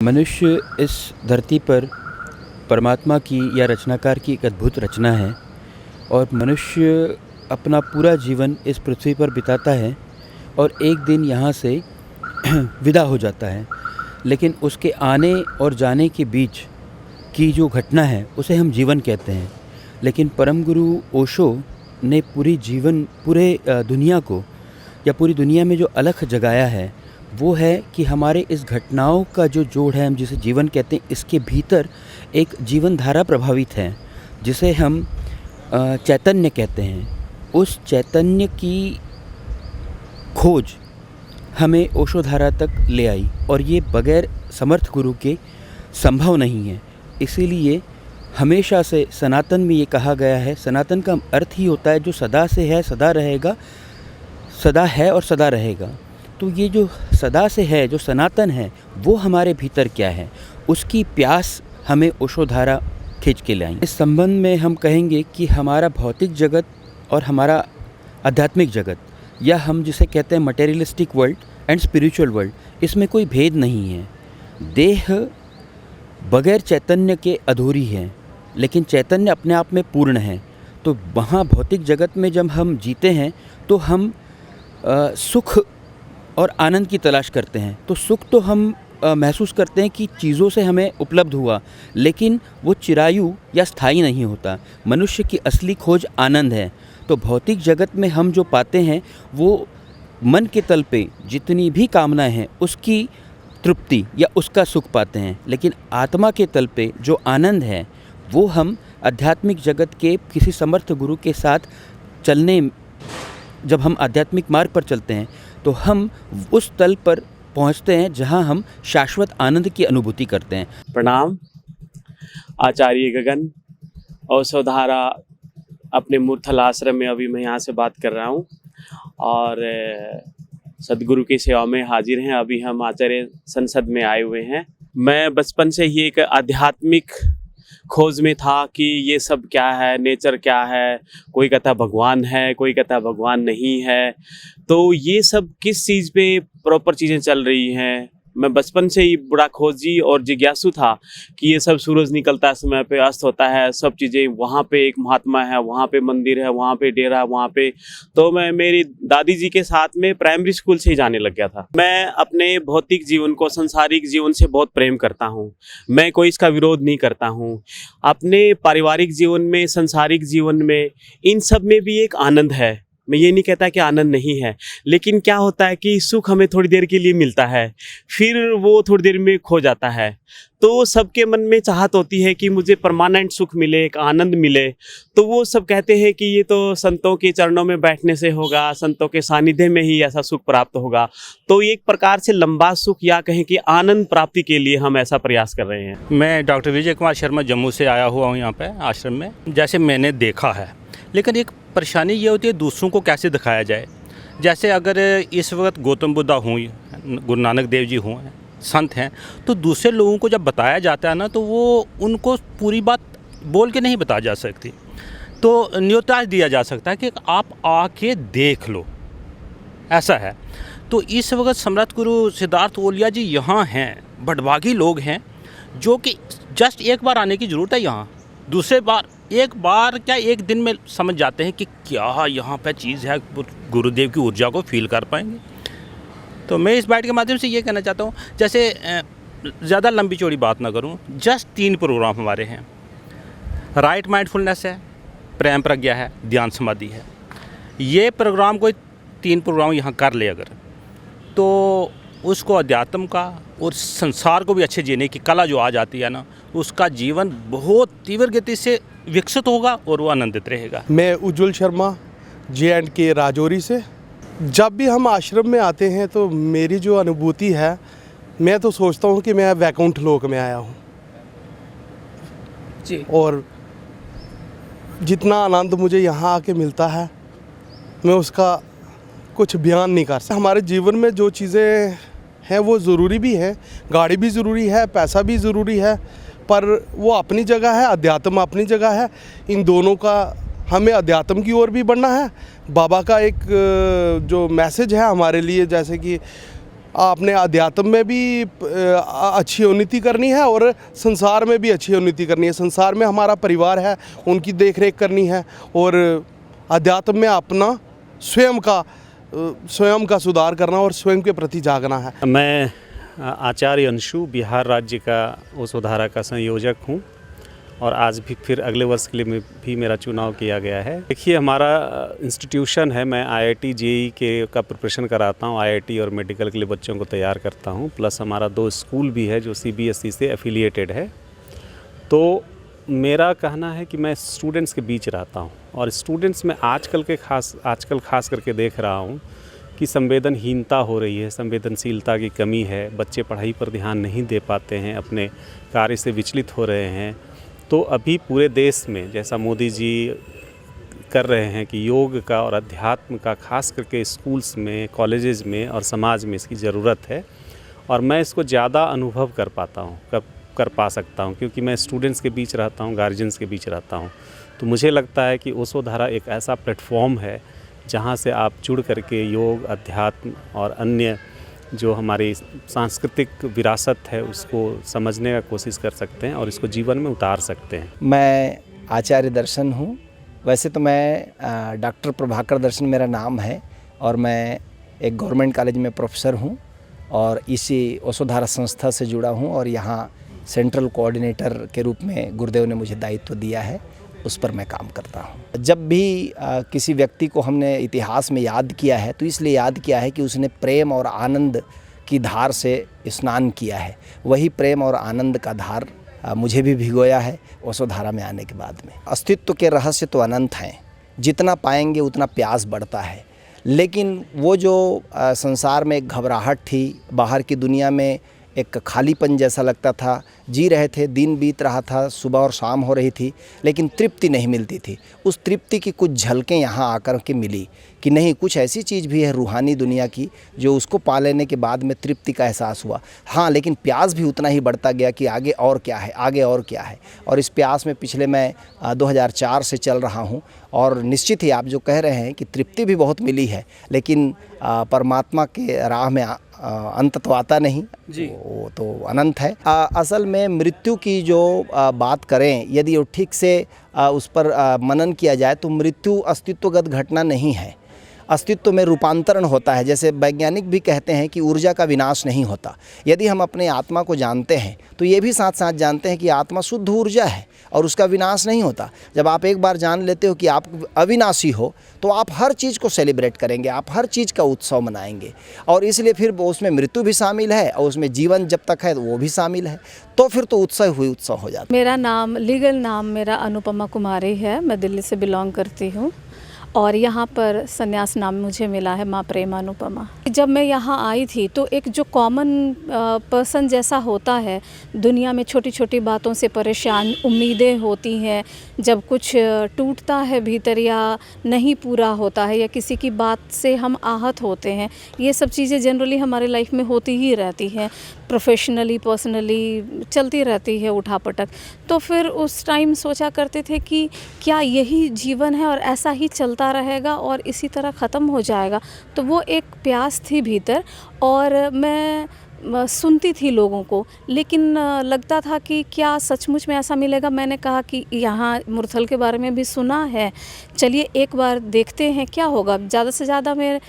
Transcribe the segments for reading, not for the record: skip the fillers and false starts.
मनुष्य इस धरती पर परमात्मा की या रचनाकार की एक अद्भुत रचना है और मनुष्य अपना पूरा जीवन इस पृथ्वी पर बिताता है और एक दिन यहाँ से विदा हो जाता है। लेकिन उसके आने और जाने के बीच की जो घटना है उसे हम जीवन कहते हैं। लेकिन परम गुरु ओशो ने पूरे दुनिया को या पूरी दुनिया में जो अलख जगाया है वो है कि हमारे इस घटनाओं का जो जोड़ है, हम जिसे जीवन कहते हैं, इसके भीतर एक जीवन धारा प्रभावित है जिसे हम चैतन्य कहते हैं। उस चैतन्य की खोज हमें ओशो धारा तक ले आई और ये बगैर समर्थ गुरु के संभव नहीं है। इसीलिए हमेशा से सनातन में ये कहा गया है, सनातन का अर्थ ही होता है जो सदा से है, सदा रहेगा, सदा है और सदा रहेगा। तो ये जो सदा से है, जो सनातन है, वो हमारे भीतर क्या है, उसकी प्यास हमें ओशो धारा खींच के लाई। इस संबंध में हम कहेंगे कि हमारा भौतिक जगत और हमारा आध्यात्मिक जगत, या हम जिसे कहते हैं materialistic world and spiritual world, इसमें कोई भेद नहीं है। देह बगैर चैतन्य के अधूरी है, लेकिन चैतन्य अपने आप में पूर्ण है। तो वहाँ भौतिक जगत में जब हम जीते हैं तो हम सुख और आनंद की तलाश करते हैं। तो सुख तो हम महसूस करते हैं कि चीज़ों से हमें उपलब्ध हुआ, लेकिन वो चिरायु या स्थायी नहीं होता। मनुष्य की असली खोज आनंद है। तो भौतिक जगत में हम जो पाते हैं वो मन के तल पे जितनी भी कामनाएं हैं उसकी तृप्ति या उसका सुख पाते हैं, लेकिन आत्मा के तल पे जो आनंद है वो हम आध्यात्मिक जगत के किसी समर्थ गुरु के साथ जब हम आध्यात्मिक मार्ग पर चलते हैं तो हम उस तल पर पहुंचते हैं जहां हम शाश्वत आनंद की अनुभूति करते हैं। प्रणाम। आचार्य गगन ओशो धारा अपने मूर्थल आश्रम में अभी मैं यहाँ से बात कर रहा हूँ और सदगुरु की सेवा में हाजिर हैं। अभी हम आचार्य संसद में आए हुए हैं। मैं बचपन से ही एक आध्यात्मिक खोज में था कि ये सब क्या है, नेचर क्या है, कोई कहता भगवान है, कोई कहता भगवान नहीं है। तो ये सब किस चीज़ पे प्रॉपर चीज़ें चल रही हैं, मैं बचपन से ही बड़ा खोजी और जिज्ञासु था कि ये सब सूरज निकलता है समय पे, अस्त होता है, सब चीज़ें, वहाँ पे एक महात्मा है, वहाँ पे मंदिर है, वहाँ पे डेरा है, वहाँ पे। तो मैं मेरी दादी जी के साथ में प्राइमरी स्कूल से ही जाने लग गया था। मैं अपने भौतिक जीवन को, सांसारिक जीवन से बहुत प्रेम करता हूँ। मैं कोई इसका विरोध नहीं करता हूँ। अपने पारिवारिक जीवन में, सांसारिक जीवन में, इन सब में भी एक आनंद है। मैं ये नहीं कहता कि आनंद नहीं है, लेकिन क्या होता है कि सुख हमें थोड़ी देर के लिए मिलता है, फिर वो थोड़ी देर में खो जाता है। तो सबके मन में चाहत होती है कि मुझे परमानेंट सुख मिले, एक आनंद मिले। तो वो सब कहते हैं कि ये तो संतों के चरणों में बैठने से होगा, संतों के सानिध्य में ही ऐसा सुख प्राप्त होगा। तो एक प्रकार से लंबा सुख या कहें कि आनंद प्राप्ति के लिए हम ऐसा प्रयास कर रहे हैं। मैं डॉक्टर विजय कुमार शर्मा जम्मू से आया हुआ हूँ यहाँ पे आश्रम में। जैसे मैंने देखा है, लेकिन एक परेशानी ये होती है दूसरों को कैसे दिखाया जाए। जैसे अगर इस वक्त गौतम बुद्धा हों, गुरु नानक देव जी हों, संत हैं, तो दूसरे लोगों को जब बताया जाता है ना, तो वो उनको पूरी बात बोल के नहीं बताया जा सकती। तो न्योता दिया जा सकता है कि आप आके देख लो, ऐसा है। तो इस वक्त सम्राट गुरु सिद्धार्थ ओलिया जी यहाँ हैं, बड़भागी लोग हैं जो कि जस्ट एक बार आने की ज़रूरत है यहाँ। दूसरे बार, एक बार क्या, एक दिन में समझ जाते हैं कि क्या यहाँ पे चीज़ है, गुरुदेव की ऊर्जा को फील कर पाएंगे। तो मैं इस बाइट के माध्यम से ये कहना चाहता हूँ, जैसे ज़्यादा लंबी चौड़ी बात ना करूँ, जस्ट 3 प्रोग्राम हमारे हैं। राइट माइंडफुलनेस है, प्रेम प्रज्ञा है, ध्यान समाधि है। ये प्रोग्राम कोई 3 प्रोग्राम यहाँ कर ले अगर, तो उसको अध्यात्म का और संसार को भी अच्छे जीने की कला जो आ जाती है ना, उसका जीवन बहुत तीव्र गति से विकसित होगा और वो आनंदित रहेगा। मैं उज्जवल शर्मा J&K राजौरी से। जब भी हम आश्रम में आते हैं तो मेरी जो अनुभूति है, मैं तो सोचता हूँ कि मैं वैकुंठ लोक में आया हूँ जी। और जितना आनंद मुझे यहाँ आके मिलता है, मैं उसका कुछ बयान नहीं कर सकता। हमारे जीवन में जो चीज़ें हैं वो ज़रूरी भी हैं, गाड़ी भी ज़रूरी है, पैसा भी ज़रूरी है, पर वो अपनी जगह है, अध्यात्म अपनी जगह है। इन दोनों का हमें अध्यात्म की ओर भी बढ़ना है। बाबा का एक जो मैसेज है हमारे लिए, जैसे कि अपने अध्यात्म में भी अच्छी उन्नति करनी है और संसार में भी अच्छी उन्नति करनी है। संसार में हमारा परिवार है, उनकी देख रेख करनी है और अध्यात्म में अपना स्वयं का सुधार करना और स्वयं के प्रति जागना है। मैं आचार्य अंशु बिहार राज्य का वसुधारा का संयोजक हूँ और आज भी फिर अगले वर्ष के लिए भी मेरा चुनाव किया गया है। देखिए, हमारा इंस्टीट्यूशन है, मैं IIT JEE का प्रिपरेशन कराता हूँ, IIT और मेडिकल के लिए बच्चों को तैयार करता हूँ। प्लस हमारा 2 स्कूल भी है जो CBSE से एफिलिएटेड है। तो मेरा कहना है कि मैं स्टूडेंट्स के बीच रहता हूँ और स्टूडेंट्स में आजकल खास करके देख रहा हूँ कि संवेदनहीनता हो रही है, संवेदनशीलता की कमी है। बच्चे पढ़ाई पर ध्यान नहीं दे पाते हैं, अपने कार्य से विचलित हो रहे हैं। तो अभी पूरे देश में जैसा मोदी जी कर रहे हैं कि योग का और अध्यात्म का खास करके स्कूल्स में, कॉलेजेस में और समाज में इसकी ज़रूरत है और मैं इसको ज़्यादा अनुभव कर पा सकता हूँ क्योंकि मैं स्टूडेंट्स के बीच रहता हूँ, गार्जियंस के बीच रहता हूँ। तो मुझे लगता है कि ओशोधारा एक ऐसा प्लेटफॉर्म है जहाँ से आप जुड़ करके योग, अध्यात्म और अन्य जो हमारी सांस्कृतिक विरासत है उसको समझने का कोशिश कर सकते हैं और इसको जीवन में उतार सकते हैं। मैं आचार्य दर्शन हूँ। वैसे तो मैं डॉक्टर प्रभाकर दर्शन मेरा नाम है और मैं एक गवर्नमेंट कॉलेज में प्रोफेसर हूँ और इसी ओशोधारा संस्था से जुड़ा हूँ और यहाँ सेंट्रल कोऑर्डिनेटर के रूप में गुरुदेव ने मुझे दायित्व दिया है, उस पर मैं काम करता हूँ। जब भी किसी व्यक्ति को हमने इतिहास में याद किया है तो इसलिए याद किया है कि उसने प्रेम और आनंद की धार से स्नान किया है। वही प्रेम और आनंद का धार मुझे भी भिगोया है ओशोधारा में आने के बाद में। अस्तित्व के रहस्य तो अनंत हैं, जितना पाएंगे उतना प्यास बढ़ता है। लेकिन वो जो संसार में एक घबराहट थी, बाहर की दुनिया में एक खालीपन जैसा लगता था, जी रहे थे, दिन बीत रहा था, सुबह और शाम हो रही थी, लेकिन तृप्ति नहीं मिलती थी। उस तृप्ति की कुछ झलकें यहाँ आकर के मिली कि नहीं, कुछ ऐसी चीज़ भी है रूहानी दुनिया की जो उसको पा लेने के बाद में तृप्ति का एहसास हुआ। हाँ, लेकिन प्यास भी उतना ही बढ़ता गया कि आगे और क्या है, आगे और क्या है। और इस प्यास में पिछले मैं 2004 से चल रहा हूँ और निश्चित ही आप जो कह रहे हैं कि तृप्ति भी बहुत मिली है, लेकिन परमात्मा के राह में अंत तो आता नहीं जी, वो तो अनंत है। असल में मृत्यु की जो बात करें, यदि वो ठीक से उस पर मनन किया जाए तो मृत्यु अस्तित्वगत घटना नहीं है। अस्तित्व में रूपांतरण होता है। जैसे वैज्ञानिक भी कहते हैं कि ऊर्जा का विनाश नहीं होता। यदि हम अपने आत्मा को जानते हैं तो ये भी साथ साथ जानते हैं कि आत्मा शुद्ध ऊर्जा है और उसका विनाश नहीं होता। जब आप एक बार जान लेते हो कि आप अविनाशी हो तो आप हर चीज़ को सेलिब्रेट करेंगे, आप हर चीज़ का उत्सव मनाएंगे और इसलिए फिर उसमें मृत्यु भी शामिल है और उसमें जीवन जब तक है तो वो भी शामिल है, तो फिर तो उत्सव हो जाता है। मेरा नाम, लीगल नाम मेरा अनुपमा कुमारी है। मैं दिल्ली से बिलोंग करती हूँ और यहाँ पर संन्यास नाम मुझे मिला है माँ प्रेमा अनुपमा। जब मैं यहाँ आई थी तो एक जो कॉमन पर्सन जैसा होता है, दुनिया में छोटी छोटी बातों से परेशान, उम्मीदें होती हैं, जब कुछ टूटता है भीतर या नहीं पूरा होता है या किसी की बात से हम आहत होते हैं, ये सब चीज़ें जनरली हमारे लाइफ में होती ही रहती हैं, प्रोफेशनली, पर्सनली चलती रहती है उठापटक। तो फिर उस टाइम सोचा करते थे कि क्या यही जीवन है और ऐसा ही चलता रहेगा और इसी तरह ख़त्म हो जाएगा। तो वो एक प्यास थी भीतर और मैं सुनती थी लोगों को, लेकिन लगता था कि क्या सचमुच में ऐसा मिलेगा। मैंने कहा कि यहाँ मुरथल के बारे में भी सुना है, चलिए एक बार देखते हैं क्या होगा। ज़्यादा से ज़्यादा मेरे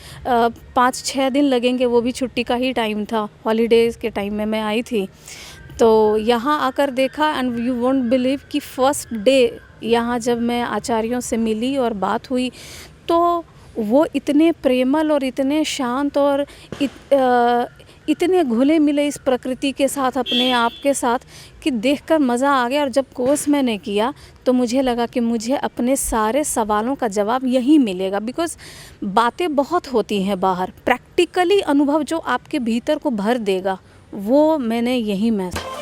5-6 दिन लगेंगे, वो भी छुट्टी का ही टाइम था, हॉलीडेज़ के टाइम में मैं आई थी। तो यहाँ आकर देखा एंड यू वोंट बिलीव कि फर्स्ट डे यहाँ जब मैं आचार्यों से मिली और बात हुई तो वो इतने प्रेमल और इतने शांत और इतने घुले मिले इस प्रकृति के साथ, अपने आप के साथ, कि देखकर मज़ा आ गया। और जब कोर्स मैंने किया तो मुझे लगा कि मुझे अपने सारे सवालों का जवाब यहीं मिलेगा, बिकॉज़ बातें बहुत होती हैं बाहर, प्रैक्टिकली अनुभव जो आपके भीतर को भर देगा वो मैंने यहीं महसूस